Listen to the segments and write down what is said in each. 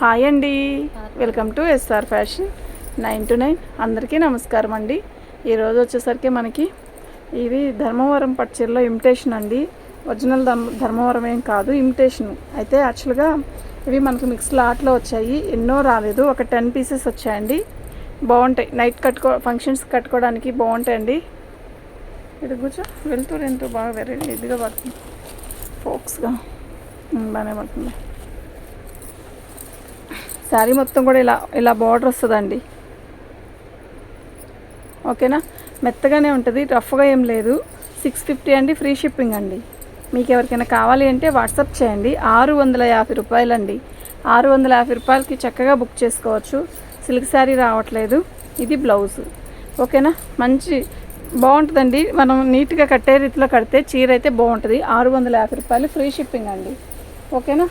Hi అండి, welcome to SR fashion 9 to 9. అందరికీ నమస్కారం అండి. ఈరోజు వచ్చేసరికి మనకి ఇవి ధర్మవరం పట్టు చీరలో ఇమిటేషన్ అండి. ఒరిజినల్ ధర్మవరం ఏం కాదు, ఇమిటేషన్. అయితే యాక్చువల్గా ఇవి మనకు మిక్స్ లాట్లో వచ్చాయి, ఎన్నో రాలేదు. ఒక 10 pieces వచ్చాయండి. బాగుంటాయి, నైట్ ఫంక్షన్స్ కట్టుకోవడానికి బాగుంటాయండి. ఇది కూర్చో, వెళ్తూ ఎంతో బాగా వెరైటీ ఇదిగా పడుతుంది, ఫోక్స్గా బాగానే పడుతుంది. శారీ మొత్తం కూడా ఇలా బార్డర్ వస్తుందండి. ఓకేనా, మెత్తగానే ఉంటుంది, రఫ్గా ఏం లేదు. 650 అండి, ఫ్రీ షిప్పింగ్ అండి. మీకు ఎవరికైనా కావాలి అంటే వాట్సాప్ చేయండి. 650 రూపాయలు అండి. 650 రూపాయలకి చక్కగా బుక్ చేసుకోవచ్చు. సిల్క్ శారీ రావట్లేదు. ఇది బ్లౌజ్. ఓకేనా, మంచి బాగుంటుందండి. మనం నీట్గా కట్టే రీతిలో కడితే చీర అయితే బాగుంటుంది. 650 రూపాయలు, ఫ్రీ షిప్పింగ్ అండి. ఓకేనా,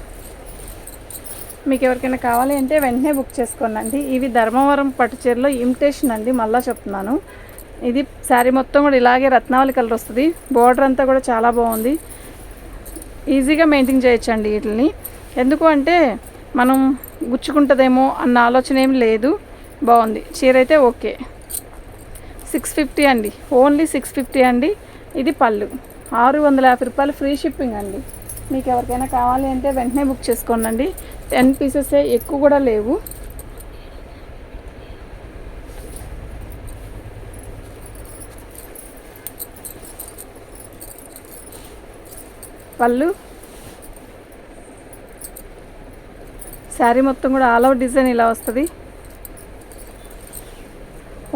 మీకు ఎవరికైనా కావాలి అంటే వెంటనే బుక్ చేసుకోండి. ఇవి ధర్మవరం పట్టు చీరలో ఇమిటేషన్ అండి, మళ్ళీ చెప్తున్నాను. ఇది శారీ మొత్తం కూడా ఇలాగే రత్నావళి కలర్ వస్తుంది. బోర్డర్ అంతా కూడా చాలా బాగుంది. ఈజీగా మెయింటైన్ చేయొచ్చండి వీటిని. ఎందుకు అంటే మనం గుచ్చుకుంటుందేమో అన్న ఆలోచన ఏం లేదు. బాగుంది చీర అయితే. ఓకే, 650 అండి, ఓన్లీ 650 అండి. ఇది పళ్ళు. 650 రూపాయలు, ఫ్రీ షిప్పింగ్ అండి. మీకు ఎవరికైనా కావాలి అంటే వెంటనే బుక్ చేసుకోండి. 10 pieces, ఎక్కువ కూడా లేవు. పళ్ళు, శారీ మొత్తం కూడా ఆల్ అవుట్ డిజైన్ ఇలా వస్తుంది.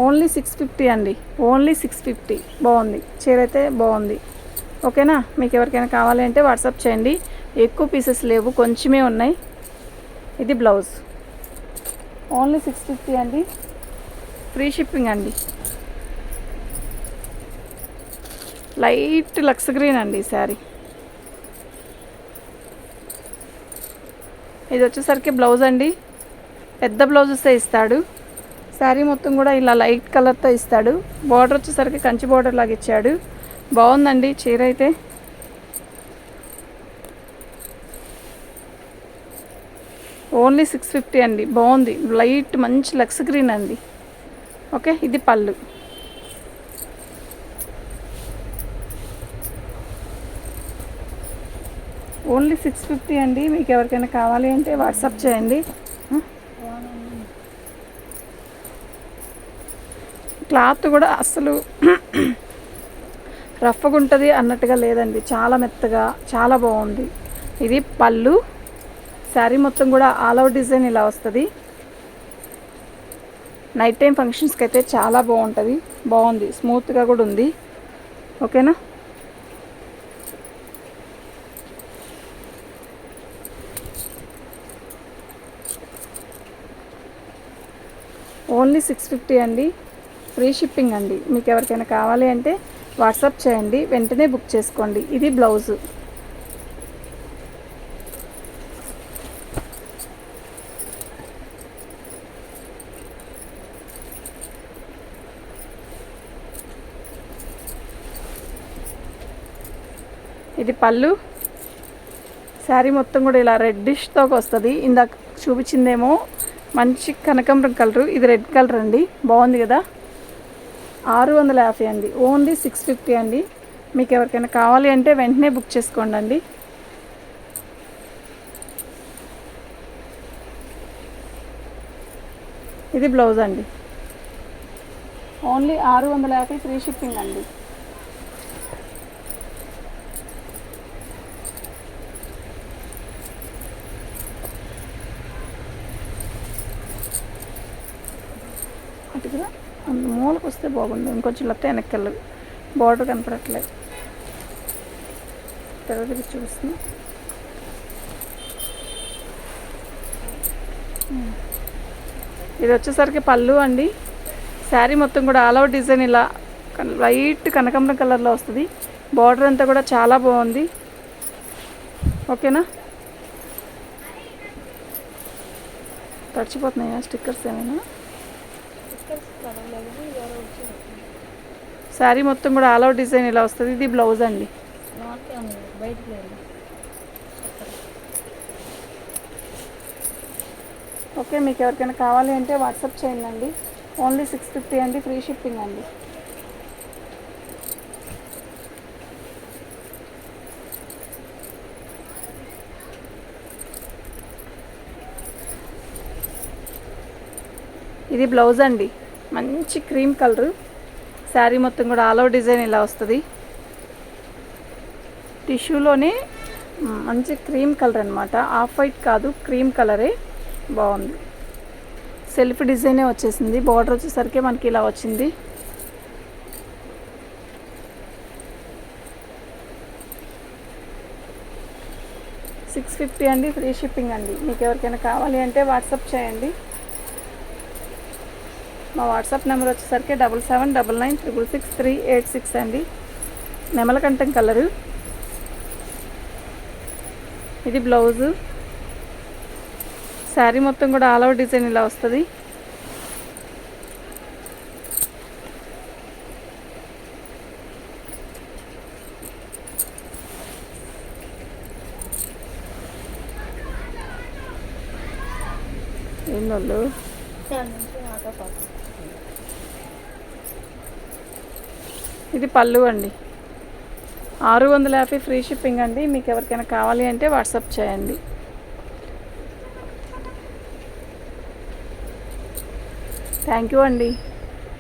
ఓన్లీ 650 అండి, ఓన్లీ 650. బాగుంది చీర అయితే, బాగుంది. ఓకేనా, మీకు ఎవరికైనా కావాలి అంటే వాట్సాప్ చేయండి. ఎక్కువ పీసెస్ లేవు, కొంచెమే ఉన్నాయి. ఇది బ్లౌజ్. ఓన్లీ 650 అండి, ఫ్రీ షిప్పింగ్ అండి. లైట్ లక్స్ గ్రీన్ అండి శారీ. ఇది వచ్చేసరికి బ్లౌజ్ అండి. పెద్ద బ్లౌజ్ వస్తే ఇస్తాడు. శారీ మొత్తం కూడా ఇలా లైట్ కలర్తో ఇస్తాడు. బార్డర్ వచ్చేసరికి కంచి బార్డర్ లాగా ఇచ్చాడు. బాగుందండి చీర అయితే. ఓన్లీ 650 అండి. బాగుంది, లైట్ మంచి లక్స్ గ్రీన్ అండి. ఓకే, ఇది పళ్ళు. ఓన్లీ 650 అండి. మీకు ఎవరికైనా కావాలి అంటే వాట్సాప్ చేయండి. క్లాత్ కూడా అస్సలు రఫ్గా ఉంటుంది అన్నట్టుగా లేదండి, చాలా మెత్తగా, చాలా బాగుంది. ఇది పళ్ళు. శారీ మొత్తం కూడా ఆల్ అవుట్ డిజైన్ ఇలా వస్తుంది. నైట్ టైం ఫంక్షన్స్కి అయితే చాలా బాగుంటుంది. బాగుంది, స్మూత్గా కూడా ఉంది. ఓకేనా, ఓన్లీ 650 అండి, ఫ్రీ షిప్పింగ్ అండి. మీకు ఎవరికైనా కావాలి అంటే వాట్సాప్ చేయండి, వెంటనే బుక్ చేసుకోండి. ఇది బ్లౌజు. ఇది పళ్ళు. శారీ మొత్తం కూడా ఇలా రెడ్డిష్తో వస్తుంది. ఇందాక చూపించిందేమో మంచి కనకాంబరం కలరు, ఇది రెడ్ కలర్ అండి. బాగుంది కదా. 650 అండి, ఓన్లీ 650 అండి. మీకు ఎవరికైనా కావాలి అంటే వెంటనే బుక్ చేసుకోండి అండి. ఇది బ్లౌజ్ అండి. ఓన్లీ 650, ఫ్రీ షిప్పింగ్ అండి. అటుగా మూలకు వస్తే బాగుంది. ఇంకొంచెం లెఫ్ట్ వెనక్కి వెళ్ళదు, బార్డర్ కనపడట్లేదు. తర్వాత చూస్తుంది. ఇది వచ్చేసరికి పళ్ళు అండి. శారీ మొత్తం కూడా ఆల్ అవుట్ డిజైన్ ఇలా లైట్ కనకాంబరం కలర్లో వస్తుంది. బార్డర్ అంతా కూడా చాలా బాగుంది. ఓకేనా, తడిచిపోతున్నాయా స్టిక్కర్స్ ఏమైనా? శారీ మొత్తం కూడా ఆల్ అవుట్ డిజైన్ ఇలా వస్తుంది. ఇది బ్లౌజ్ అండి. ఓకే, మీకు ఎవరికైనా కావాలి అంటే వాట్సాప్ చేయండి. ఓన్లీ 650 అండి, ఫ్రీ షిప్పింగ్ అండి. ఇది బ్లౌజ్ అండి, మంచి క్రీమ్ కలరు. శారీ మొత్తం కూడా ఆల్ ఓవర్ డిజైన్ ఇలా వస్తుంది. టిష్యూలోనే మంచి క్రీమ్ కలర్ అనమాట, ఆఫ్ వైట్ కాదు, క్రీమ్ కలరే. బాగుంది, సెల్ఫ్ డిజైనే వచ్చేసింది. బార్డర్ వచ్చేసరికి మనకి ఇలా వచ్చింది. $650 అండి, ఫ్రీ షిప్పింగ్ అండి. మీకు ఎవరికైనా కావాలి అంటే వాట్సాప్ చేయండి. మా వాట్సాప్ నెంబర్ వచ్చేసరికి 7799966386 అండి. నెమలకంఠం కలరు. ఇది బ్లౌజు. శారీ మొత్తం కూడా ఆల్ ఓవర్ డిజైన్ ఇలా వస్తుంది. ఏందోళ్ళు ఇది పళ్ళు అండి. 650 ఫ్రీ షిప్పింగ్ అండి. మీకు ఎవరికైనా కావాలి అంటే వాట్సాప్ చేయండి. థ్యాంక్ యూ అండి.